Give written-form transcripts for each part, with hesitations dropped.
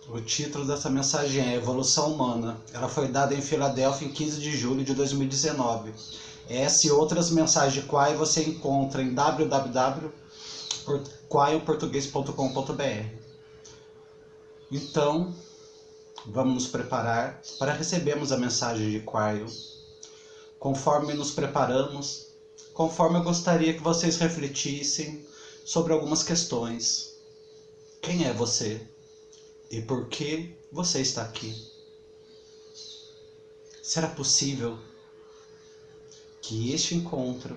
O título dessa mensagem é Evolução Humana. Ela foi dada em Filadélfia em 15 de julho de 2019. Essa e outras mensagens de Quai você encontra em www.quaioportuguês.com.br. Então, vamos nos preparar para recebermos a mensagem de Quai. Conforme nos preparamos, conforme eu gostaria que vocês refletissem sobre algumas questões. Quem é você? E por que você está aqui? Será possível que este encontro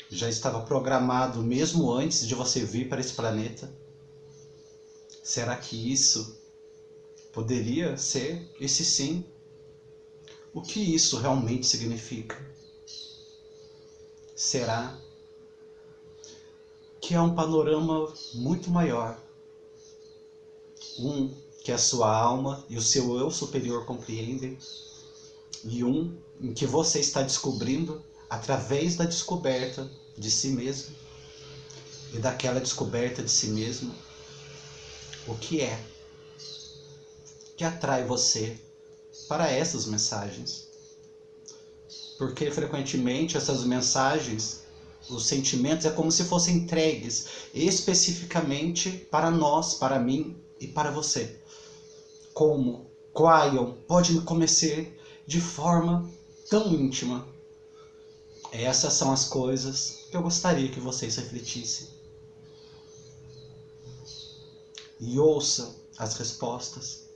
já estava programado mesmo antes de você vir para esse planeta? Será que isso poderia ser? E se sim, o que isso realmente significa? Será que é um panorama muito maior? Um que a sua alma e o seu eu superior compreendem, e um em que você está descobrindo através da descoberta de si mesmo, e daquela descoberta de si mesmo, o que é que atrai você para essas mensagens. Porque frequentemente essas mensagens, os sentimentos é como se fossem entregues especificamente para nós, para mim e para você. Como Quaion pode me conhecer de forma tão íntima. Essas são as coisas que eu gostaria que vocês refletissem. E ouçam as respostas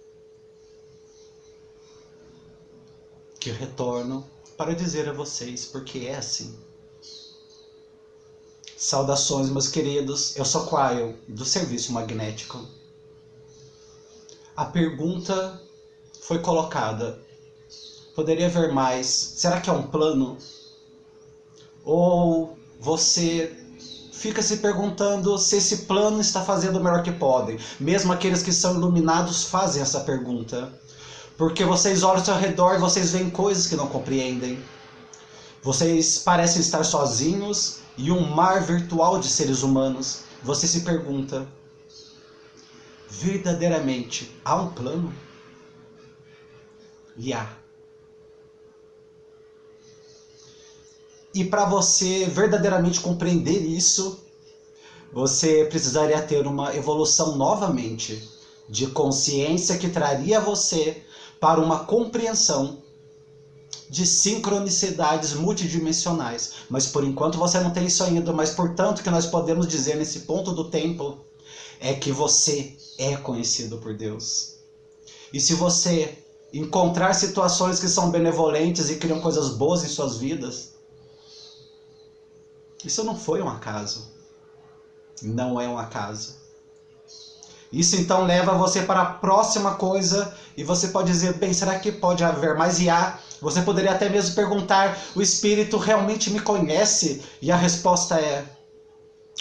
que retornam para dizer a vocês porque é assim. Saudações, meus queridos, eu sou Quaion, do Serviço Magnético. A pergunta foi colocada: poderia haver mais? Será que é um plano? Ou você fica se perguntando se esse plano está fazendo o melhor que podem? Mesmo aqueles que são iluminados fazem essa pergunta. Porque vocês olham ao seu redor e vocês veem coisas que não compreendem. Vocês parecem estar sozinhos e um mar virtual de seres humanos. Você se pergunta: verdadeiramente há um plano? E há. E para você verdadeiramente compreender isso, você precisaria ter uma evolução novamente de consciência que traria você para uma compreensão de sincronicidades multidimensionais. Mas por enquanto você não tem isso ainda, mas portanto o que nós podemos dizer nesse ponto do tempo é que você é conhecido por Deus. E se você encontrar situações que são benevolentes e criam coisas boas em suas vidas, isso não foi um acaso. Não é um acaso. Isso então leva você para a próxima coisa e você pode dizer, bem, será que pode haver mais? E há. Você poderia até mesmo perguntar, o Espírito realmente me conhece? E a resposta é,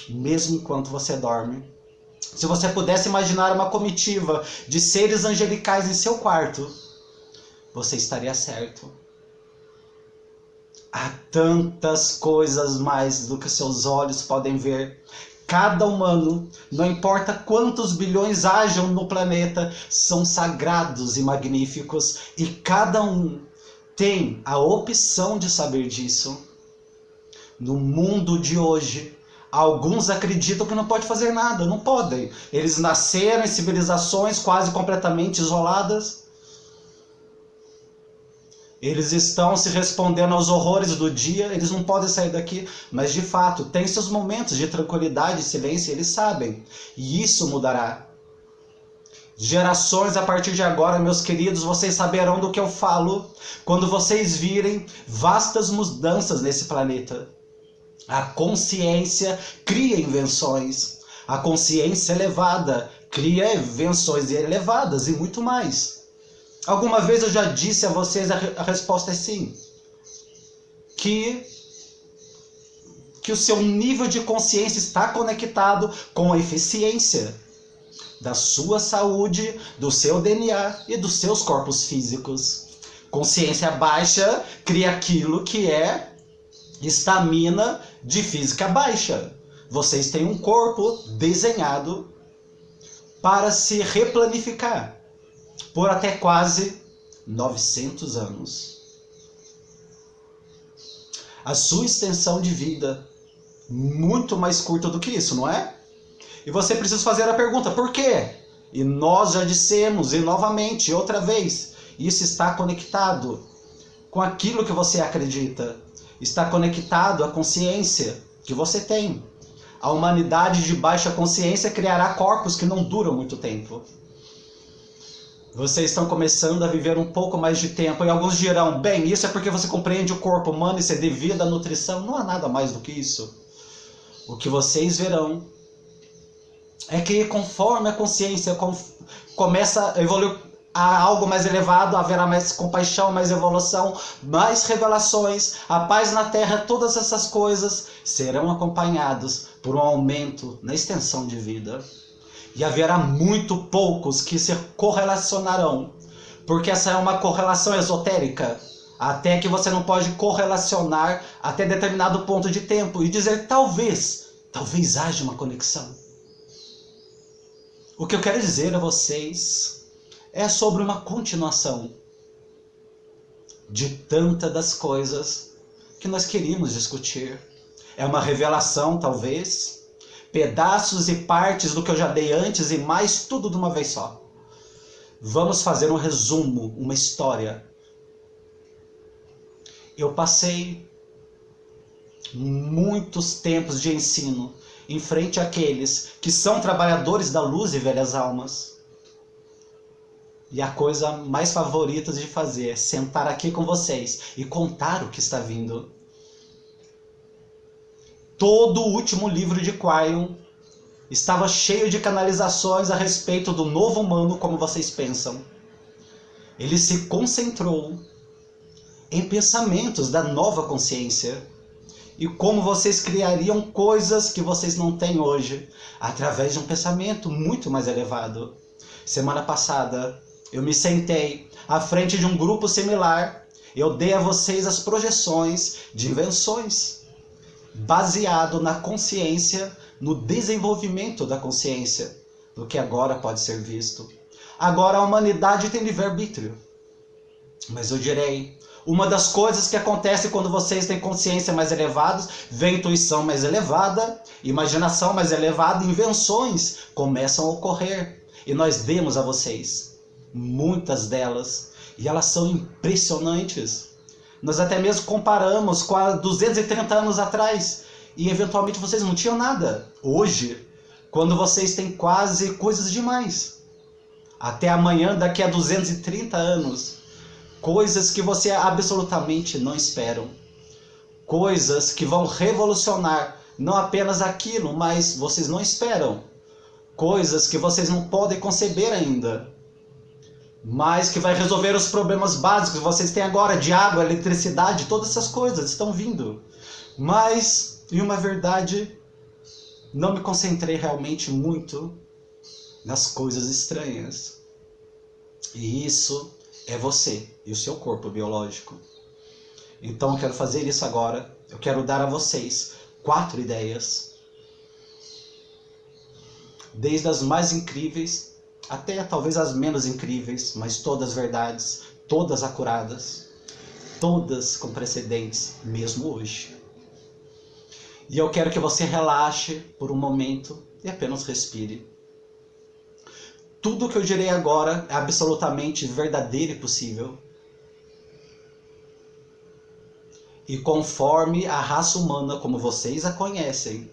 mesmo enquanto você dorme. Se você pudesse imaginar uma comitiva de seres angelicais em seu quarto, você estaria certo. Há tantas coisas mais do que seus olhos podem ver. Cada humano, não importa quantos bilhões hajam no planeta, são sagrados e magníficos. E cada um tem a opção de saber disso. No mundo de hoje, alguns acreditam que não pode fazer nada, não podem. Eles nasceram em civilizações quase completamente isoladas. Eles estão se respondendo aos horrores do dia, eles não podem sair daqui, mas de fato, tem seus momentos de tranquilidade e silêncio, eles sabem. E isso mudará. Gerações a partir de agora, meus queridos, vocês saberão do que eu falo quando vocês virem vastas mudanças nesse planeta. A consciência cria invenções. A consciência elevada cria invenções elevadas e muito mais. Alguma vez eu já disse a vocês, a resposta é sim. Que o seu nível de consciência está conectado com a eficiência da sua saúde, do seu DNA e dos seus corpos físicos. Consciência baixa cria aquilo que é estamina de física baixa. Vocês têm um corpo desenhado para se replanificar por até quase 900 anos. A sua extensão de vida muito mais curta do que isso, não é? E você precisa fazer a pergunta, por quê? E nós já dissemos, e novamente, outra vez, isso está conectado com aquilo que você acredita. Está conectado à consciência que você tem. A humanidade de baixa consciência criará corpos que não duram muito tempo. Vocês estão começando a viver um pouco mais de tempo. E alguns dirão, bem, isso é porque você compreende o corpo humano e isso é devido à nutrição. Não há nada mais do que isso. O que vocês verão é que conforme a consciência começa a evoluir a algo mais elevado, haverá mais compaixão, mais evolução, mais revelações, a paz na Terra, todas essas coisas serão acompanhados por um aumento na extensão de vida. E haverá muito poucos que se correlacionarão, porque essa é uma correlação esotérica, até que você não pode correlacionar até determinado ponto de tempo e dizer talvez haja uma conexão. O que eu quero dizer a vocês é sobre uma continuação de tantas das coisas que nós queríamos discutir. É uma revelação, talvez, pedaços e partes do que eu já dei antes e mais tudo de uma vez só. Vamos fazer um resumo, uma história. Eu passei muitos tempos de ensino em frente àqueles que são trabalhadores da luz e velhas almas. E a coisa mais favorita de fazer é sentar aqui com vocês e contar o que está vindo. Todo o último livro de Kwaion estava cheio de canalizações a respeito do novo humano como vocês pensam. Ele se concentrou em pensamentos da nova consciência e como vocês criariam coisas que vocês não têm hoje através de um pensamento muito mais elevado. Semana passada eu me sentei à frente de um grupo similar. Eu dei a vocês as projeções de invenções, baseado na consciência, no desenvolvimento da consciência, do que agora pode ser visto. Agora a humanidade tem livre-arbítrio. Mas eu direi, uma das coisas que acontece quando vocês têm consciência mais elevada, vem intuição mais elevada, imaginação mais elevada, invenções começam a ocorrer. E nós demos a vocês muitas delas, e elas são impressionantes. Nós até mesmo comparamos com há 230 anos atrás, e eventualmente vocês não tinham nada. Hoje, quando vocês têm quase coisas demais. Até amanhã, daqui a 230 anos, coisas que você absolutamente não esperam. Coisas que vão revolucionar não apenas aquilo, mas vocês não esperam. Coisas que vocês não podem conceber ainda, mas que vai resolver os problemas básicos que vocês têm agora, de água, eletricidade, todas essas coisas estão vindo. Mas, em uma verdade, não me concentrei realmente muito nas coisas estranhas. E isso é você e o seu corpo biológico. Então eu quero fazer isso agora. Eu quero dar a vocês 4 ideias. Desde as mais incríveis até talvez as menos incríveis, mas todas verdades, todas acuradas, todas com precedentes, mesmo hoje. E eu quero que você relaxe por um momento e apenas respire. Tudo o que eu direi agora é absolutamente verdadeiro e possível. E conforme a raça humana, como vocês a conhecem,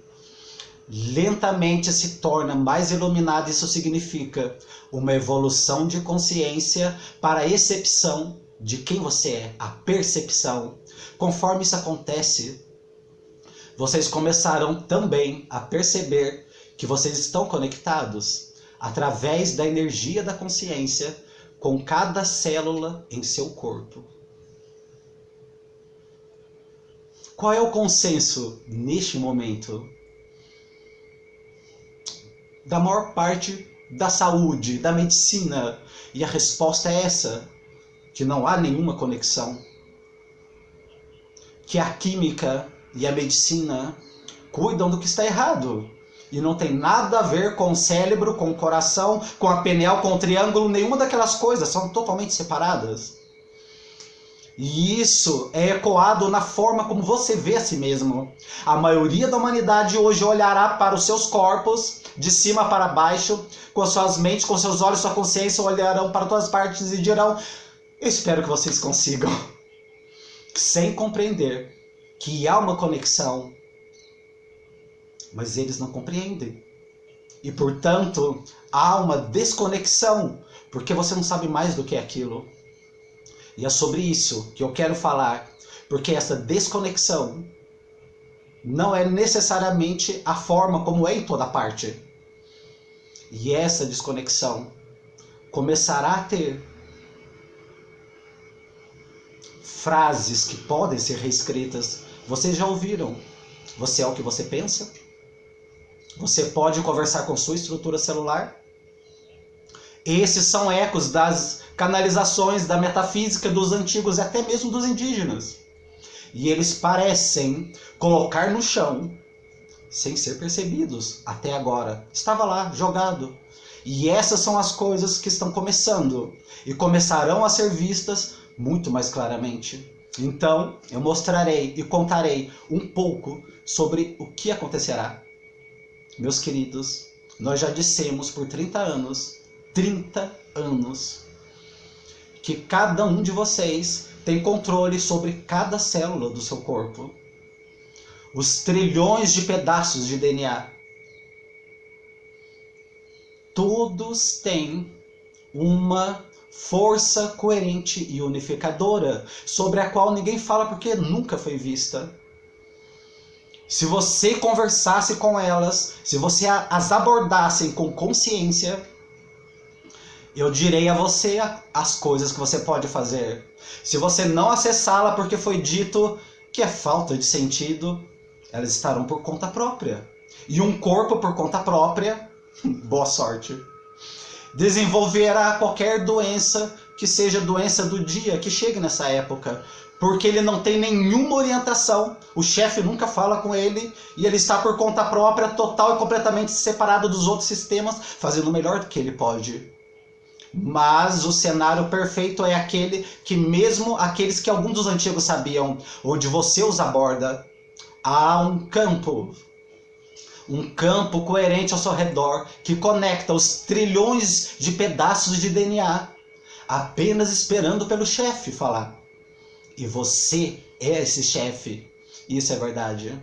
lentamente se torna mais iluminada, isso significa uma evolução de consciência para a excepção de quem você é, a percepção. Conforme isso acontece, vocês começarão também a perceber que vocês estão conectados através da energia da consciência com cada célula em seu corpo. Qual é o consenso neste momento? Da maior parte da saúde, da medicina. E a resposta é essa, que não há nenhuma conexão. Que a química e a medicina cuidam do que está errado. E não tem nada a ver com o cérebro, com o coração, com a pineal, com o triângulo, nenhuma daquelas coisas, são totalmente separadas. E isso é ecoado na forma como você vê a si mesmo. A maioria da humanidade hoje olhará para os seus corpos, de cima para baixo, com as suas mentes, com seus olhos, sua consciência, olharão para todas as partes e dirão: eu espero que vocês consigam. Sem compreender que há uma conexão. Mas eles não compreendem. E, portanto, há uma desconexão, porque você não sabe mais do que é aquilo. E é sobre isso que eu quero falar, porque essa desconexão não é necessariamente a forma como é em toda parte. E essa desconexão começará a ter frases que podem ser reescritas. Vocês já ouviram? Você é o que você pensa? Você pode conversar com sua estrutura celular? Esses são ecos das canalizações da metafísica dos antigos e até mesmo dos indígenas. E eles parecem colocar no chão, sem ser percebidos até agora. Estava lá, jogado. E essas são as coisas que estão começando. E começarão a ser vistas muito mais claramente. Então, eu mostrarei e contarei um pouco sobre o que acontecerá. Meus queridos, nós já dissemos por 30 anos, que cada um de vocês tem controle sobre cada célula do seu corpo. Os trilhões de pedaços de DNA. Todos têm uma força coerente e unificadora, sobre a qual ninguém fala porque nunca foi vista. Se você conversasse com elas, se você as abordasse com consciência, eu direi a você as coisas que você pode fazer. Se você não acessá-la porque foi dito que é falta de sentido, elas estarão por conta própria. E um corpo por conta própria, boa sorte. Desenvolverá qualquer doença que seja doença do dia, que chegue nessa época. Porque ele não tem nenhuma orientação, o chefe nunca fala com ele, e ele está por conta própria, total e completamente separado dos outros sistemas, fazendo o melhor que ele pode. Mas o cenário perfeito é aquele que mesmo aqueles que alguns dos antigos sabiam, onde você os aborda, há um campo coerente ao seu redor, que conecta os trilhões de pedaços de DNA, apenas esperando pelo chefe falar. E você é esse chefe. Isso é verdade.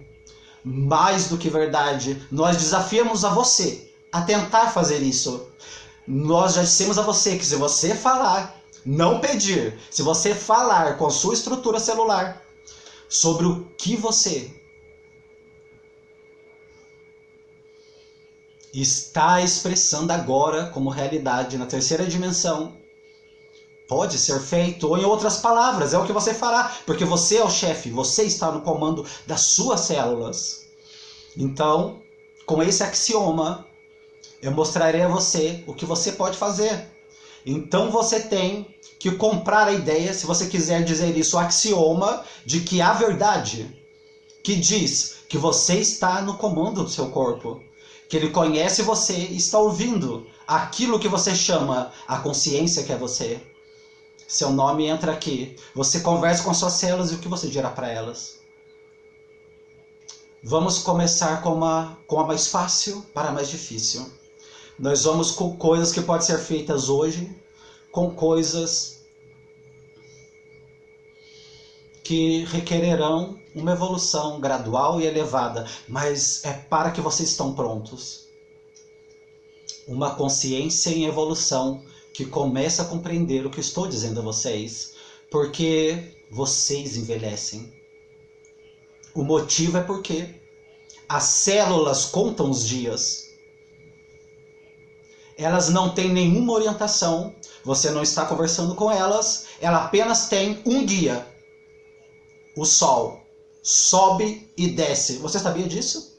Mais do que verdade, nós desafiamos a você a tentar fazer isso. Nós já dissemos a você que se você falar, não pedir, se você falar com a sua estrutura celular sobre o que você está expressando agora como realidade na terceira dimensão, pode ser feito, ou em outras palavras, é o que você fará, porque você é o chefe, você está no comando das suas células. Então, com esse axioma, eu mostrarei a você o que você pode fazer. Então você tem que comprar a ideia, se você quiser dizer isso, o axioma de que há verdade, que diz que você está no comando do seu corpo, que ele conhece você e está ouvindo aquilo que você chama a consciência que é você. Seu nome entra aqui. Você conversa com suas células e o que você dirá para elas? Vamos começar com a mais fácil para a mais difícil. Nós vamos com coisas que podem ser feitas hoje, com coisas que requererão uma evolução gradual e elevada, mas é para que vocês estão prontos. Uma consciência em evolução que começa a compreender o que estou dizendo a vocês, porque vocês envelhecem. O motivo é porque as células contam os dias. Elas não têm nenhuma orientação, você não está conversando com elas, ela apenas tem um guia. O sol sobe e desce. Você sabia disso?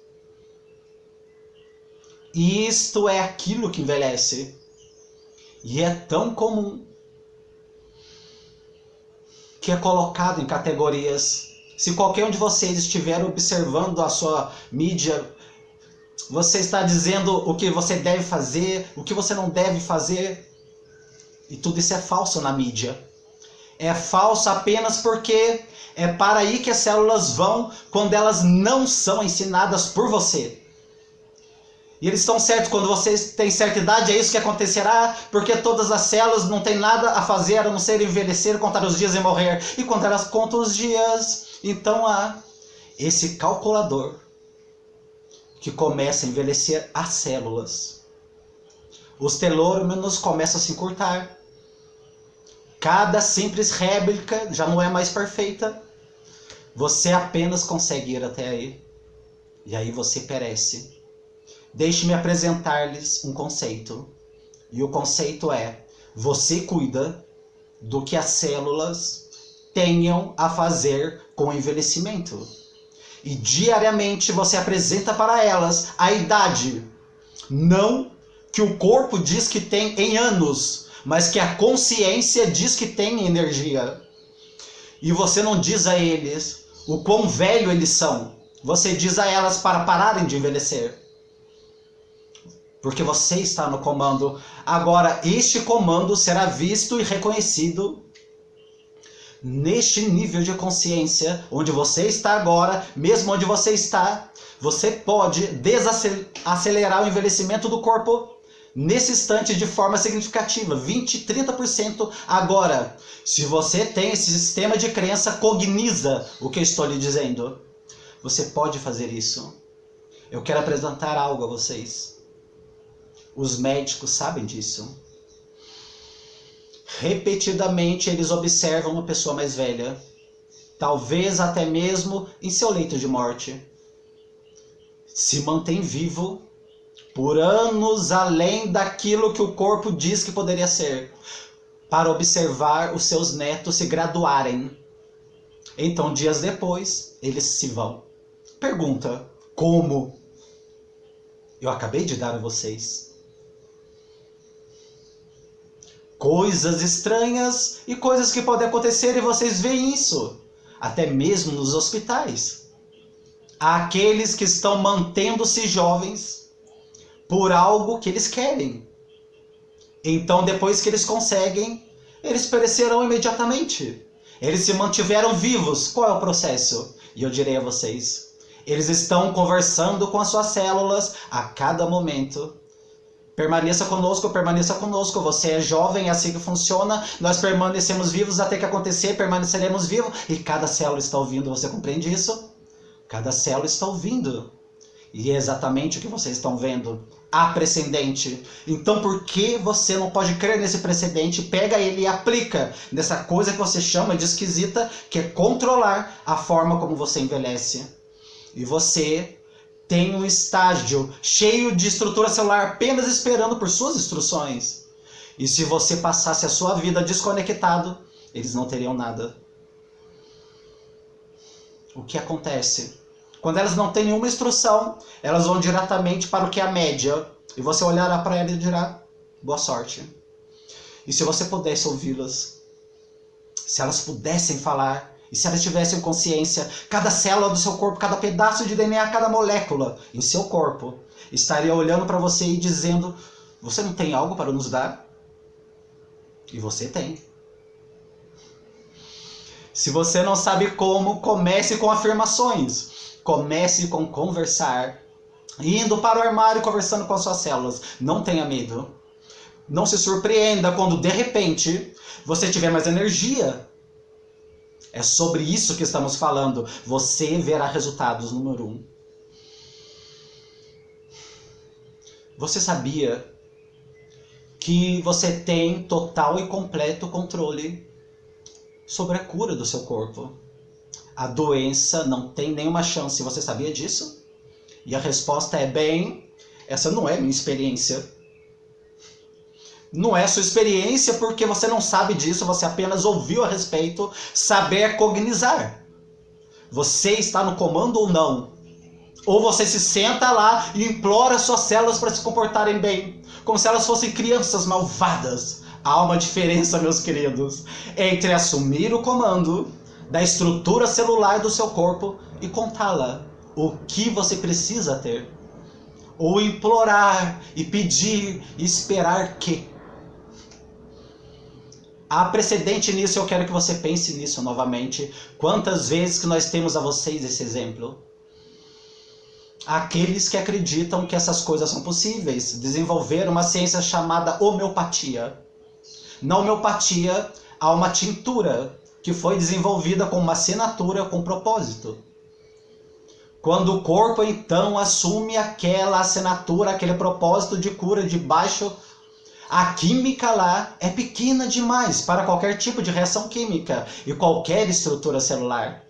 Isto é aquilo que envelhece. E é tão comum que é colocado em categorias. Se qualquer um de vocês estiver observando a sua mídia Você está dizendo o que você deve fazer, o que você não deve fazer. E tudo isso é falso na mídia. É falso apenas porque é para aí que as células vão quando elas não são ensinadas por você. E eles estão certos, quando você tem certa idade, é isso que acontecerá, porque todas as células não têm nada a fazer a não ser envelhecer, contar os dias e morrer. E quando elas contam os dias, então há esse calculador que começa a envelhecer as células. Os telômeros começam a se encurtar. Cada simples réplica já não é mais perfeita. Você apenas consegue ir até aí. E aí você perece. Deixe-me apresentar-lhes um conceito. E o conceito é: você cuida do que as células tenham a fazer com o envelhecimento. E diariamente você apresenta para elas a idade. Não que o corpo diz que tem em anos, mas que a consciência diz que tem em energia. E você não diz a eles o quão velho eles são. Você diz a elas para pararem de envelhecer. Porque você está no comando. Agora, este comando será visto e reconhecido neste nível de consciência, onde você está agora, mesmo onde você está. Você pode desacelerar o envelhecimento do corpo nesse instante de forma significativa, 20, 30%. Agora, se você tem esse sistema de crença, cogniza o que eu estou lhe dizendo. Você pode fazer isso. Eu quero apresentar algo a vocês. Os médicos sabem disso. Repetidamente eles observam uma pessoa mais velha, talvez até mesmo em seu leito de morte. Se mantém vivo por anos além daquilo que o corpo diz que poderia ser, para observar os seus netos se graduarem. Então, dias depois, eles se vão. Pergunta: como? Eu acabei de dar a vocês coisas estranhas e coisas que podem acontecer, e vocês veem isso, até mesmo nos hospitais. Há aqueles que estão mantendo-se jovens por algo que eles querem. Então, depois que eles conseguem, eles perecerão imediatamente. Eles se mantiveram vivos. Qual é o processo? E eu direi a vocês: eles estão conversando com as suas células a cada momento. Permaneça conosco, você é jovem, é assim que funciona, nós permanecemos vivos até que acontecer, permaneceremos vivos, e cada célula está ouvindo, você compreende isso? Cada célula está ouvindo, e é exatamente o que vocês estão vendo, há precedente. Então por que você não pode crer nesse precedente? Pega ele e aplica nessa coisa que você chama de esquisita, que é controlar a forma como você envelhece. E você tem um estágio cheio de estrutura celular apenas esperando por suas instruções. E se você passasse a sua vida desconectado, eles não teriam nada. O que acontece? Quando elas não têm nenhuma instrução, elas vão diretamente para o que é a média. E você olhará para ela e dirá: boa sorte. E se você pudesse ouvi-las, se elas pudessem falar, e se elas tivessem consciência, cada célula do seu corpo, cada pedaço de DNA, cada molécula em seu corpo estaria olhando para você e dizendo: você não tem algo para nos dar? E você tem. Se você não sabe como, comece com afirmações. Comece com conversar. Indo para o armário e conversando com as suas células. Não tenha medo. Não se surpreenda quando de repente você tiver mais energia. É sobre isso que estamos falando. Você verá resultados, número 1. Você sabia que você tem total e completo controle sobre a cura do seu corpo? A doença não tem nenhuma chance. Você sabia disso? E a resposta é: bem, essa não é minha experiência. Não é sua experiência porque você não sabe disso, você apenas ouviu a respeito. Saber é cognizar. Você está no comando ou não? Ou você se senta lá e implora suas células para se comportarem bem, como se elas fossem crianças malvadas. Há uma diferença, meus queridos, entre assumir o comando da estrutura celular do seu corpo e contá-la o que você precisa ter. ou implorar e pedir e esperar que. Há precedente nisso, eu quero que você pense nisso novamente. Quantas vezes que nós temos a vocês esse exemplo? Aqueles que acreditam que essas coisas são possíveis, desenvolveram uma ciência chamada homeopatia. Na homeopatia, há uma tintura que foi desenvolvida com uma assinatura com propósito. Quando o corpo, então, assume aquela assinatura, aquele propósito de cura de baixo, a química lá é pequena demais para qualquer tipo de reação química e qualquer estrutura celular.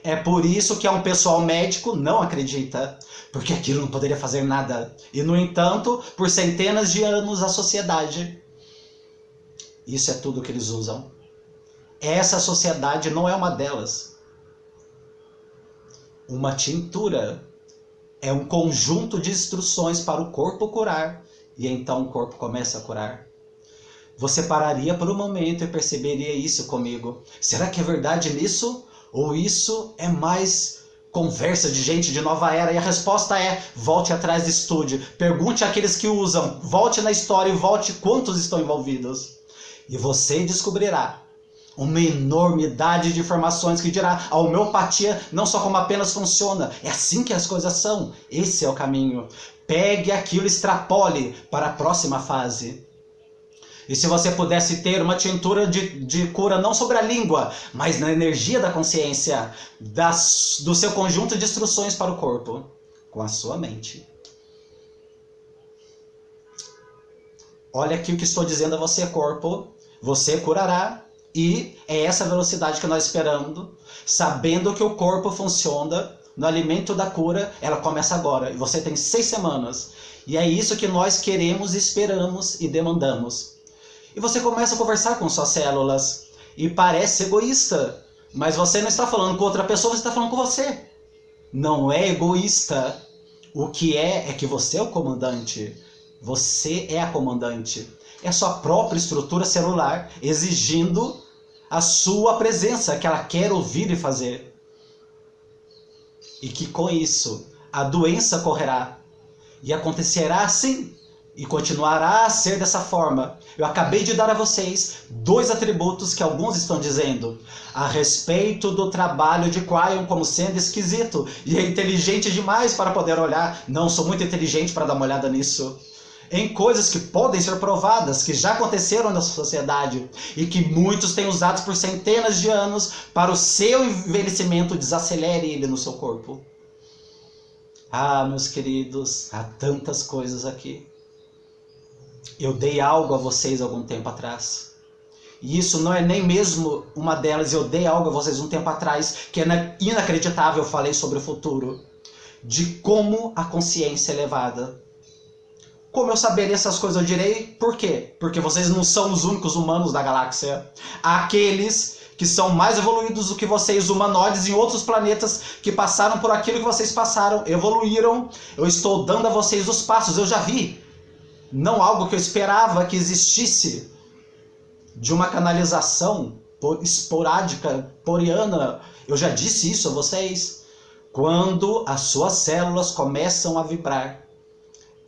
É por isso que um pessoal médico não acredita, porque aquilo não poderia fazer nada. E, no entanto, por centenas de anos, a sociedade, isso é tudo que eles usam. Essa sociedade não é uma delas. Uma tintura é um conjunto de instruções para o corpo curar, e então o corpo começa a curar. Você pararia por um momento e perceberia isso comigo. Será que é verdade nisso? Ou isso é mais conversa de gente de nova era? E a resposta é: volte atrás e estude. Pergunte àqueles que usam. Volte na história e volte quantos estão envolvidos. E você descobrirá uma enormidade de informações que dirá: a homeopatia não só como apenas funciona, é assim que as coisas são. Esse é o caminho. Pegue aquilo e extrapole para a próxima fase. E se você pudesse ter uma tintura de cura não sobre a língua, mas na energia da consciência, do seu conjunto de instruções para o corpo, com a sua mente. Olha aqui o que estou dizendo a você, corpo. Você curará. E é essa velocidade que nós esperamos, sabendo que o corpo funciona no alimento da cura. Ela começa agora, e você tem 6 semanas. E é isso que nós queremos, esperamos e demandamos. E você começa a conversar com suas células, e parece egoísta, mas você não está falando com outra pessoa, você está falando com você. Não é egoísta. O que é que você é o comandante. Você é a comandante. É a sua própria estrutura celular exigindo a sua presença, que ela quer ouvir e fazer. E que com isso a doença correrá. E acontecerá assim. E continuará a ser dessa forma. Eu acabei de dar a vocês 2 atributos que alguns estão dizendo a respeito do trabalho de Cryon como sendo esquisito. E é inteligente demais para poder olhar. Não, sou muito inteligente para dar uma olhada nisso. Em coisas que podem ser provadas, que já aconteceram na sociedade e que muitos têm usado por centenas de anos para o seu envelhecimento. Desacelere ele no seu corpo. Ah, meus queridos, há tantas coisas aqui. Eu dei algo a vocês algum tempo atrás. E isso não é nem mesmo uma delas. Eu dei algo a vocês um tempo atrás, que é inacreditável. Eu falei sobre o futuro. De como a consciência é elevada. Como eu saberia essas coisas? Eu direi por quê? Porque vocês não são os únicos humanos da galáxia. Há aqueles que são mais evoluídos do que vocês, humanoides em outros planetas, que passaram por aquilo que vocês passaram, evoluíram. Eu estou dando a vocês os passos, eu já vi. Não algo que eu esperava que existisse, de uma canalização esporádica, poriana. Eu já disse isso a vocês. Quando as suas células começam a vibrar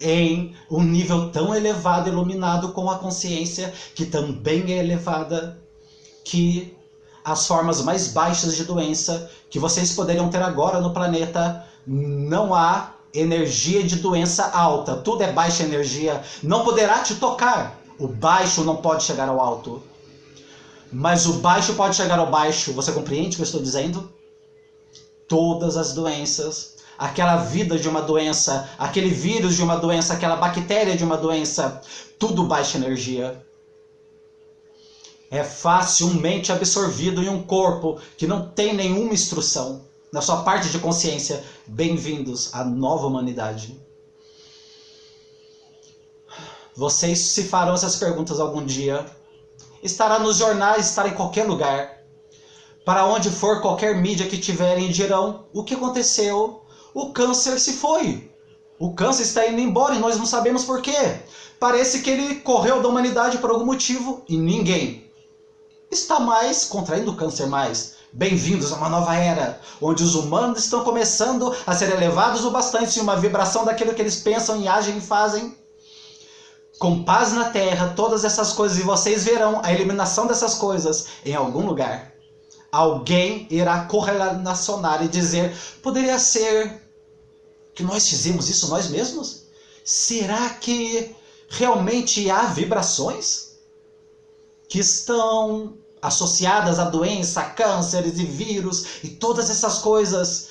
em um nível tão elevado, iluminado com a consciência, que também é elevada, que as formas mais baixas de doença que vocês poderiam ter agora no planeta, não há energia de doença alta, tudo é baixa energia, não poderá te tocar. O baixo não pode chegar ao alto, mas o baixo pode chegar ao baixo. Você compreende o que eu estou dizendo? Todas as doenças, aquela vida de uma doença, aquele vírus de uma doença, aquela bactéria de uma doença, tudo baixa energia. É facilmente absorvido em um corpo que não tem nenhuma instrução. Na sua parte de consciência, bem-vindos à nova humanidade. Vocês se farão essas perguntas algum dia. Estará nos jornais, estará em qualquer lugar. Para onde for, qualquer mídia que tiverem, dirão: o que aconteceu? O câncer se foi. O câncer está indo embora e nós não sabemos por quê. Parece que ele correu da humanidade por algum motivo e ninguém está mais contraindo o câncer mais. Bem-vindos a uma nova era, onde os humanos estão começando a ser elevados o bastante em uma vibração daquilo que eles pensam e agem e fazem. Com paz na Terra, todas essas coisas, e vocês verão a eliminação dessas coisas em algum lugar. Alguém irá correlacionar e dizer, poderia ser que nós fizemos isso nós mesmos? Será que realmente há vibrações que estão associadas a doença, cânceres e vírus e todas essas coisas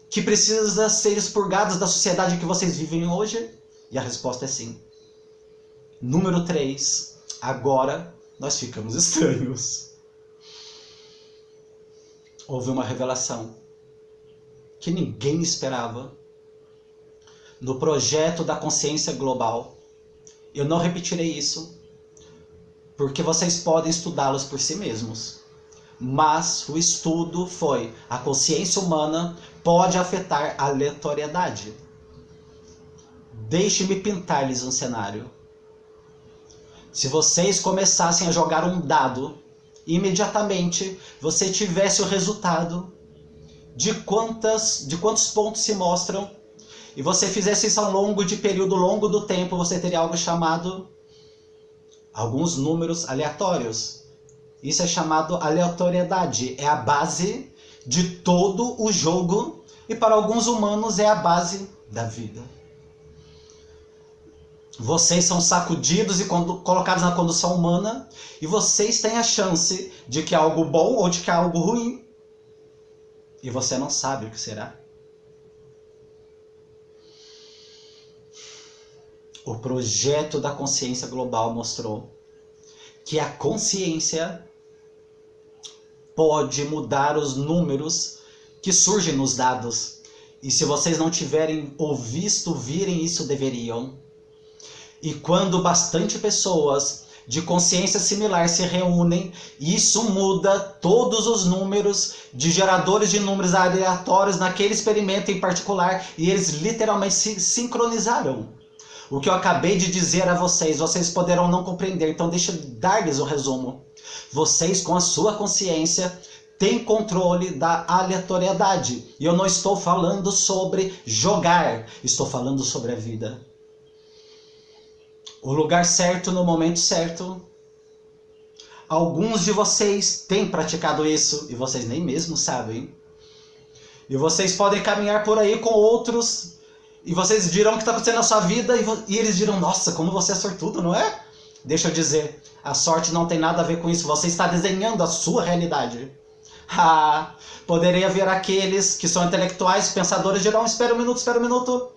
que precisam ser expurgadas da sociedade que vocês vivem hoje? E a resposta é sim. Número 3. Agora nós ficamos estranhos. Houve uma revelação que ninguém esperava no projeto da consciência global. Eu não repetirei isso, porque vocês podem estudá-los por si mesmos. Mas o estudo foi: a consciência humana pode afetar a aleatoriedade. Deixe-me pintar-lhes um cenário. Se vocês começassem a jogar um dado, imediatamente você tivesse o resultado de quantos pontos se mostram, e você fizesse isso ao longo de período longo do tempo, você teria algo chamado alguns números aleatórios. Isso é chamado aleatoriedade. É a base de todo o jogo e para alguns humanos é a base da vida. Vocês são sacudidos e colocados na condução humana e vocês têm a chance de que é algo bom ou de que é algo ruim. E você não sabe o que será. O projeto da consciência global mostrou que a consciência pode mudar os números que surgem nos dados. E se vocês não tiverem ou virem isso, deveriam. E quando bastante pessoas de consciência similar se reúnem, isso muda todos os números de geradores de números aleatórios naquele experimento em particular, e eles literalmente se sincronizaram. O que eu acabei de dizer a vocês, vocês poderão não compreender, então deixa eu dar-lhes o resumo. Vocês, com a sua consciência, têm controle da aleatoriedade. E eu não estou falando sobre jogar, estou falando sobre a vida. O lugar certo no momento certo. Alguns de vocês têm praticado isso e vocês nem mesmo sabem. E vocês podem caminhar por aí com outros e vocês dirão o que está acontecendo na sua vida e eles dirão, nossa, como você é sortudo, não é? Deixa eu dizer, a sorte não tem nada a ver com isso, você está desenhando a sua realidade. Poderia haver aqueles que são intelectuais, pensadores, dirão, espera um minuto.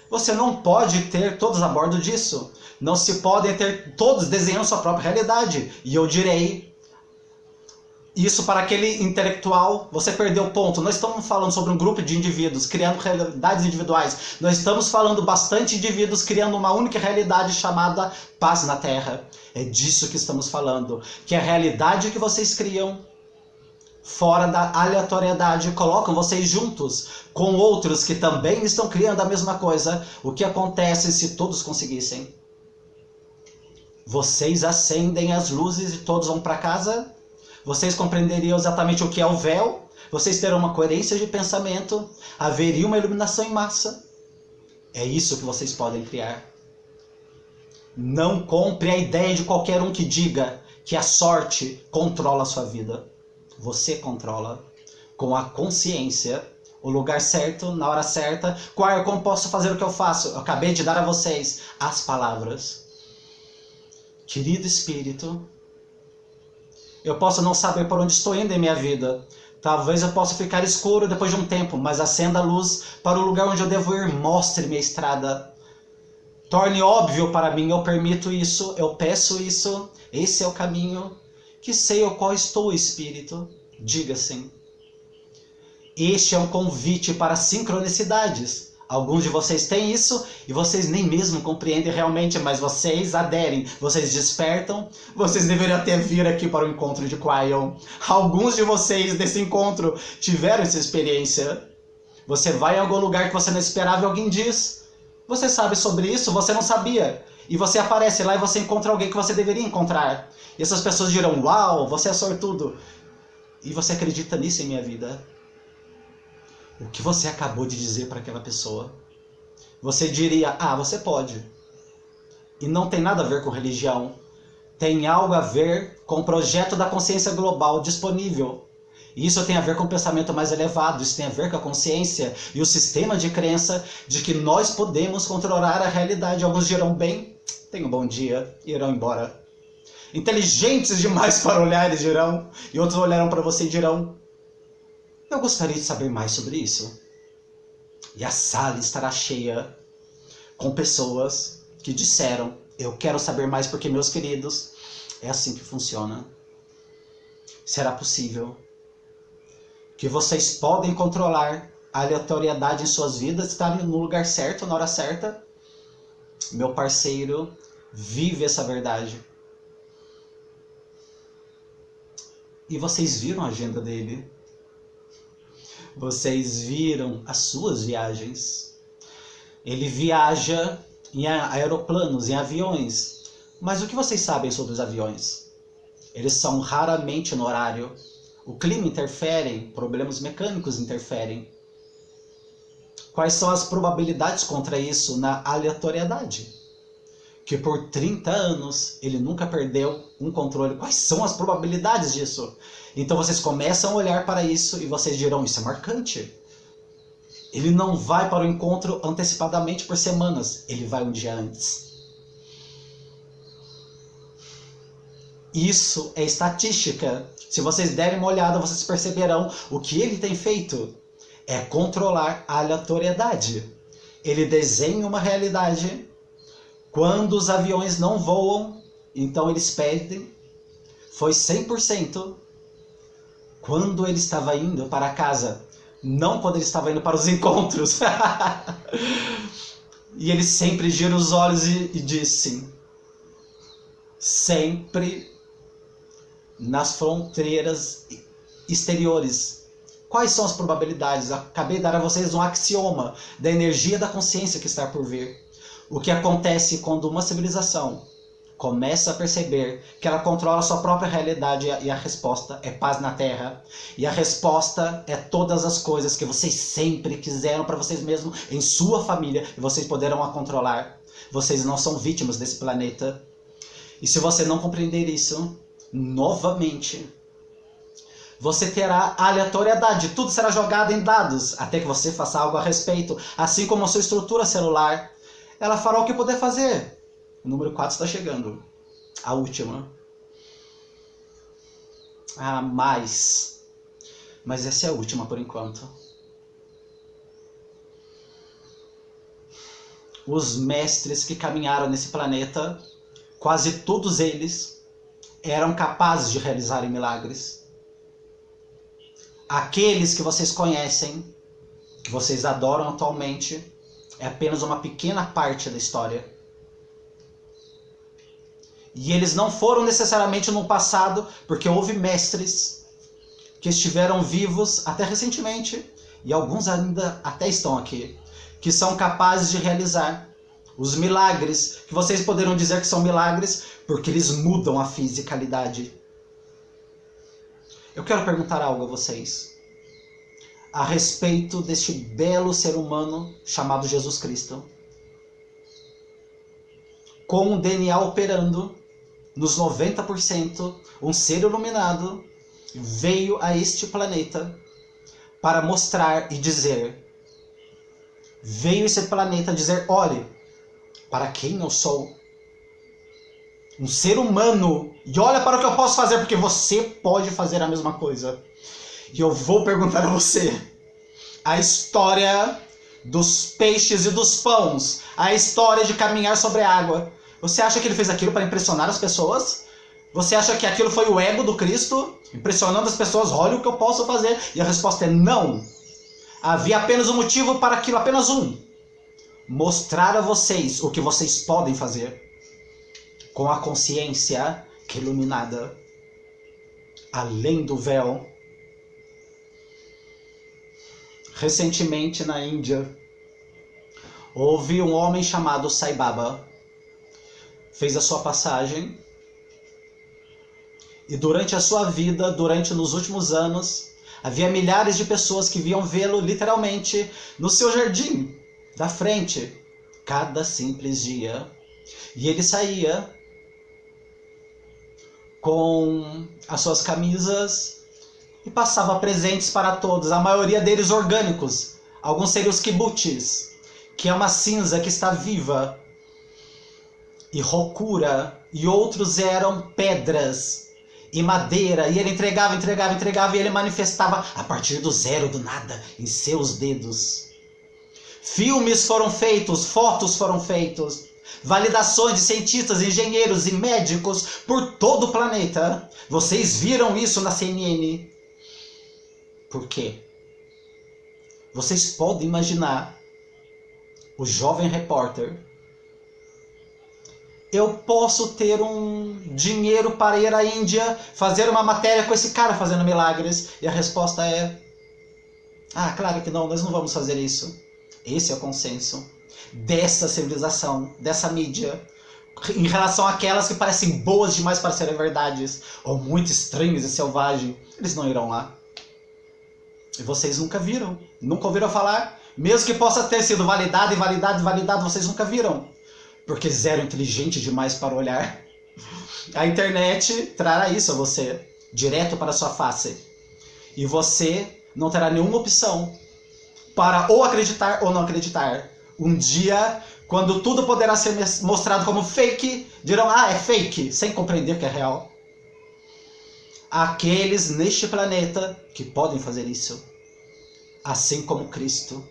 Você não pode ter todos a bordo disso. Não se podem ter todos desenhando sua própria realidade. E eu direi, isso para aquele intelectual, você perdeu o ponto. Nós estamos falando sobre um grupo de indivíduos criando realidades individuais. Nós estamos falando bastante indivíduos criando uma única realidade chamada paz na Terra. É disso que estamos falando. Que a realidade que vocês criam, fora da aleatoriedade, colocam vocês juntos com outros que também estão criando a mesma coisa. O que acontece se todos conseguissem? Vocês acendem as luzes e todos vão para casa? Vocês compreenderiam exatamente o que é o véu? Vocês terão uma coerência de pensamento? Haveria uma iluminação em massa? É isso que vocês podem criar. Não compre a ideia de qualquer um que diga que a sorte controla a sua vida. Você controla com a consciência, o lugar certo, na hora certa. Como posso fazer o que eu faço? Eu acabei de dar a vocês as palavras. Querido Espírito, eu posso não saber por onde estou indo em minha vida. Talvez eu possa ficar escuro depois de um tempo, mas acenda a luz para o lugar onde eu devo ir. Mostre-me a estrada. Torne óbvio para mim, eu permito isso, eu peço isso. Esse é o caminho. Que sei o qual estou, Espírito. Diga sim. Este é um convite para sincronicidades. Alguns de vocês têm isso e vocês nem mesmo compreendem realmente, mas vocês aderem, vocês despertam. Vocês deveriam ter vindo aqui para o encontro de Quion. Alguns de vocês desse encontro tiveram essa experiência. Você vai em algum lugar que você não esperava e alguém diz, você sabe sobre isso? Você não sabia. E você aparece lá e você encontra alguém que você deveria encontrar. E essas pessoas dirão, uau, você é sortudo. E você acredita nisso em minha vida? O que você acabou de dizer para aquela pessoa? Você diria, você pode. E não tem nada a ver com religião. Tem algo a ver com o projeto da consciência global disponível. E isso tem a ver com o pensamento mais elevado, isso tem a ver com a consciência e o sistema de crença de que nós podemos controlar a realidade. Alguns dirão, bem, tenham um bom dia e irão embora. Inteligentes demais para olhar, eles dirão. E outros olharão para você e dirão, eu gostaria de saber mais sobre isso. E a sala estará cheia com pessoas que disseram, eu quero saber mais porque, meus queridos, é assim que funciona. Será possível que vocês podem controlar a aleatoriedade em suas vidas, estarem no lugar certo, na hora certa? Meu parceiro vive essa verdade. E vocês viram a agenda dele? Vocês viram as suas viagens? Ele viaja em aeroplanos, em aviões. Mas o que vocês sabem sobre os aviões? Eles são raramente no horário. O clima interfere, problemas mecânicos interferem. Quais são as probabilidades contra isso na aleatoriedade? Que por 30 anos ele nunca perdeu um controle. Quais são as probabilidades disso? Então vocês começam a olhar para isso e vocês dirão, isso é marcante. Ele não vai para o encontro antecipadamente por semanas, ele vai um dia antes. Isso é estatística. Se vocês derem uma olhada, vocês perceberão o que ele tem feito é controlar a aleatoriedade. Ele desenha uma realidade. Quando os aviões não voam, então eles pedem. Foi 100%. Quando ele estava indo para casa, não quando ele estava indo para os encontros. E ele sempre gira os olhos e diz sim. Sempre nas fronteiras exteriores. Quais são as probabilidades? Acabei de dar a vocês um axioma da energia da consciência que está por vir. O que acontece quando uma civilização começa a perceber que ela controla a sua própria realidade e a resposta é paz na Terra. E a resposta é todas as coisas que vocês sempre quiseram para vocês mesmos, em sua família, e vocês poderão a controlar. Vocês não são vítimas desse planeta. E se você não compreender isso, novamente, você terá aleatoriedade. Tudo será jogado em dados, até que você faça algo a respeito. Assim como a sua estrutura celular, ela fará o que puder fazer. O número 4 está chegando. A última. Mais. Mas essa é a última por enquanto. Os mestres que caminharam nesse planeta, quase todos eles eram capazes de realizarem milagres. Aqueles que vocês conhecem, que vocês adoram atualmente, é apenas uma pequena parte da história. E eles não foram necessariamente no passado, porque houve mestres que estiveram vivos até recentemente, e alguns ainda até estão aqui, que são capazes de realizar os milagres, que vocês poderão dizer que são milagres, porque eles mudam a fisicalidade. Eu quero perguntar algo a vocês, a respeito deste belo ser humano chamado Jesus Cristo. Com o DNA operando, nos 90%, um ser iluminado veio a este planeta para mostrar e dizer, veio esse planeta dizer, olhe, para quem eu sou, um ser humano, e olha para o que eu posso fazer, porque você pode fazer a mesma coisa. E eu vou perguntar a você, a história dos peixes e dos pães, a história de caminhar sobre a água, você acha que ele fez aquilo para impressionar as pessoas? Você acha que aquilo foi o ego do Cristo? Impressionando as pessoas, olha o que eu posso fazer. E a resposta é não. Havia apenas um motivo para aquilo, apenas um. Mostrar a vocês o que vocês podem fazer. Com a consciência que é iluminada. Além do véu. Recentemente na Índia, houve um homem chamado Sai Baba. Fez a sua passagem E durante a sua vida, nos últimos anos, havia milhares de pessoas que viam vê-lo literalmente no seu jardim da frente, cada simples dia. E ele saía com as suas camisas e passava presentes para todos, a maioria deles orgânicos. Alguns seriam os kibutis, que é uma cinza que está viva e rocura, e outros eram pedras e madeira, e ele entregava, e ele manifestava a partir do zero, do nada, em seus dedos. Filmes foram feitos, fotos foram feitos, validações de cientistas, engenheiros e médicos por todo o planeta. Vocês viram isso na CNN. Por quê? Vocês podem imaginar o jovem repórter: eu posso ter um dinheiro para ir à Índia fazer uma matéria com esse cara fazendo milagres? E a resposta é: ah, claro que não, nós não vamos fazer isso. Esse é o consenso dessa civilização, dessa mídia, em relação àquelas que parecem boas demais para serem verdades, ou muito estranhas e selvagens. Eles não irão lá. E vocês nunca viram, nunca ouviram falar, mesmo que possa ter sido validado, vocês nunca viram, porque zero inteligente demais para olhar. A internet trará isso a você, direto para a sua face, e você não terá nenhuma opção para ou acreditar ou não acreditar. Um dia, quando tudo poderá ser mostrado como fake, dirão: ah, é fake, sem compreender que é real. Aqueles neste planeta que podem fazer isso, assim como Cristo.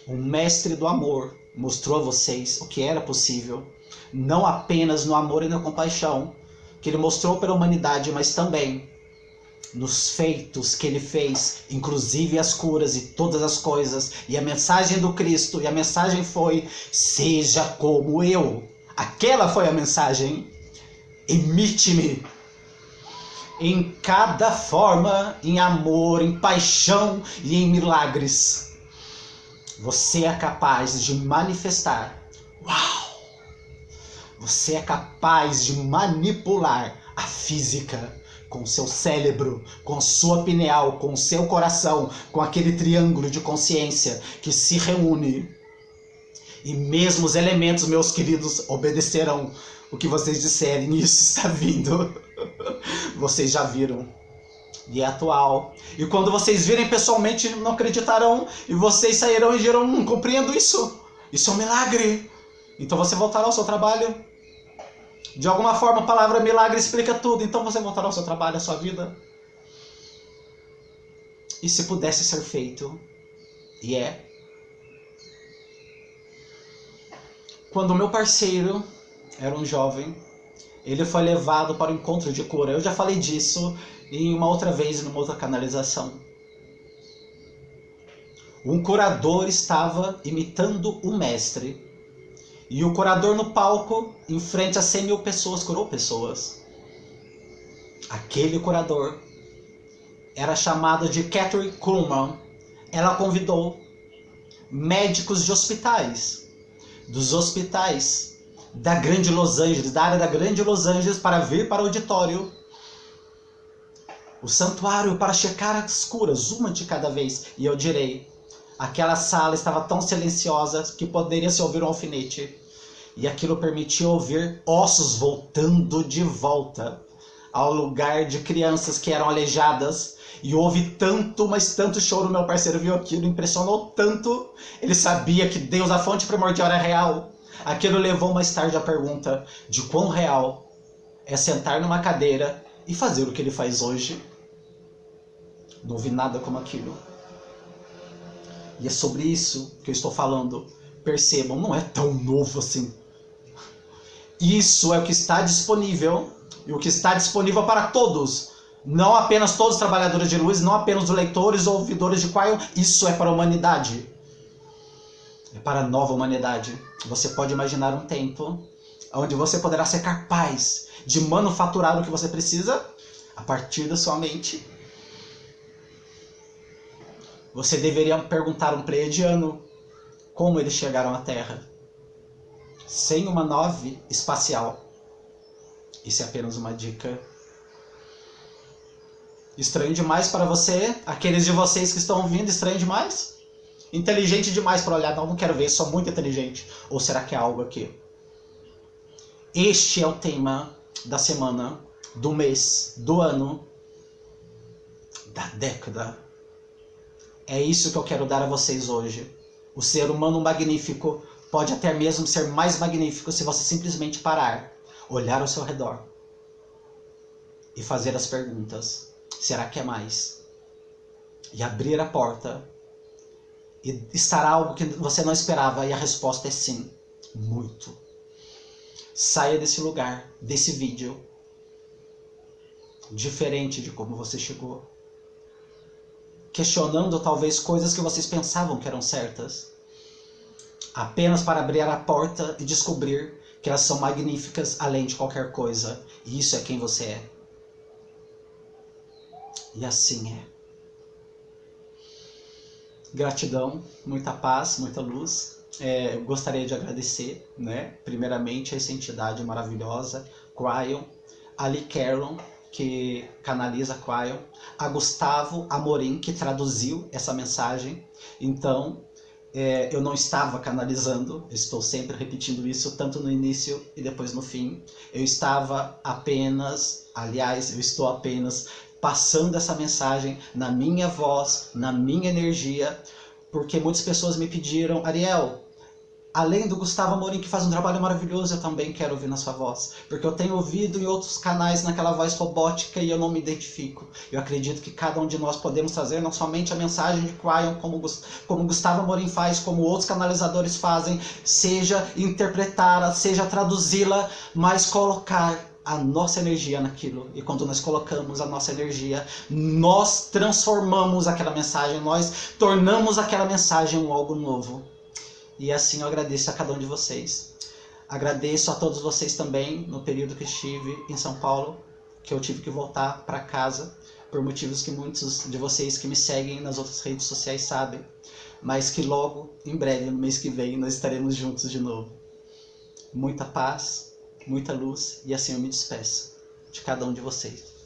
O mestre do amor mostrou a vocês o que era possível, não apenas no amor e na compaixão que ele mostrou pela humanidade, mas também nos feitos que ele fez, inclusive as curas e todas as coisas. E a mensagem do Cristo, e a mensagem foi: seja como eu. Aquela foi a mensagem. Imite-me em cada forma, em amor, em paixão e em milagres. Você é capaz de manifestar. Uau! Você é capaz de manipular a física com seu cérebro, com sua pineal, com seu coração, com aquele triângulo de consciência que se reúne. E mesmo os elementos, meus queridos, obedecerão o que vocês disserem. Isso está vindo. Vocês já viram. E é atual. E quando vocês virem pessoalmente, não acreditarão. E vocês sairão e dirão: não compreendo isso. Isso é um milagre. Então você voltará ao seu trabalho. De alguma forma, a palavra milagre explica tudo. Então você voltará ao seu trabalho, à sua vida. E se pudesse ser feito? E é. Quando o meu parceiro era um jovem, ele foi levado para o encontro de cura. Eu já falei disso em uma outra vez, numa outra canalização. Um curador estava imitando o mestre. E o curador no palco, em frente a 100 mil pessoas, curou pessoas. Aquele curador era chamado de Kathryn Kuhlman. Ela convidou médicos de hospitais, dos hospitais da Grande Los Angeles, da área da Grande Los Angeles, para vir para o auditório, o santuário, para checar as curas, uma de cada vez. E eu direi: aquela sala estava tão silenciosa que poderia se ouvir um alfinete. E aquilo permitia ouvir ossos voltando de volta ao lugar de crianças que eram aleijadas. E houve tanto, mas tanto choro. Meu parceiro viu aquilo, impressionou tanto. Ele sabia que Deus, a fonte primordial, era real. Aquilo levou mais tarde a pergunta de quão real é sentar numa cadeira e fazer o que ele faz hoje. Não vi nada como aquilo. E é sobre isso que eu estou falando. Percebam, não é tão novo assim. Isso é o que está disponível, e o que está disponível para todos. Não apenas todos os trabalhadores de luz, não apenas os leitores ou ouvidores de Quail. Isso é para a humanidade. É para a nova humanidade. Você pode imaginar um tempo onde você poderá ser capaz de manufaturar o que você precisa a partir da sua mente. Você deveria perguntar a um pleiadiano como eles chegaram à Terra. sem uma nave espacial. Isso é apenas uma dica. Estranho demais para você? Aqueles de vocês que estão ouvindo, estranho demais? Inteligente demais para olhar? Não, não quero ver, sou muito inteligente. Ou será que é algo aqui? Este é o tema da semana, do mês, do ano, da década. É isso que eu quero dar a vocês hoje. O ser humano magnífico pode até mesmo ser mais magnífico se você simplesmente parar, olhar ao seu redor e fazer as perguntas. Será que é mais? E abrir a porta e estará algo que você não esperava e a resposta é sim, muito. Saia desse lugar, desse vídeo, diferente de como você chegou. Questionando talvez coisas que vocês pensavam que eram certas. Apenas para abrir a porta e descobrir que elas são magníficas além de qualquer coisa. E isso é quem você é. E assim é. Gratidão, muita paz, muita luz. Eu gostaria de agradecer, né, primeiramente a essa entidade maravilhosa, Cryon, a Lee Carroll, que canaliza Cryon, a Gustavo Amorim, que traduziu essa mensagem. Então, eu não estava canalizando, eu estou sempre repetindo isso, tanto no início e depois no fim. Eu estava apenas, aliás, eu estou apenas passando essa mensagem na minha voz, na minha energia, porque muitas pessoas me pediram: Ariel, além do Gustavo Amorim, que faz um trabalho maravilhoso, eu também quero ouvir na sua voz. Porque eu tenho ouvido em outros canais naquela voz robótica e eu não me identifico. Eu acredito que cada um de nós podemos trazer não somente a mensagem de Cryon, como Gustavo Amorim faz, como outros canalizadores fazem, seja interpretá-la, seja traduzi-la, mas colocar a nossa energia naquilo. E quando nós colocamos a nossa energia, nós transformamos aquela mensagem, nós tornamos aquela mensagem um algo novo. E assim eu agradeço a cada um de vocês. Agradeço a todos vocês também no período que estive em São Paulo, que eu tive que voltar para casa, por motivos que muitos de vocês que me seguem nas outras redes sociais sabem, mas que logo, em breve, no mês que vem, nós estaremos juntos de novo. Muita paz, muita luz, e assim eu me despeço de cada um de vocês.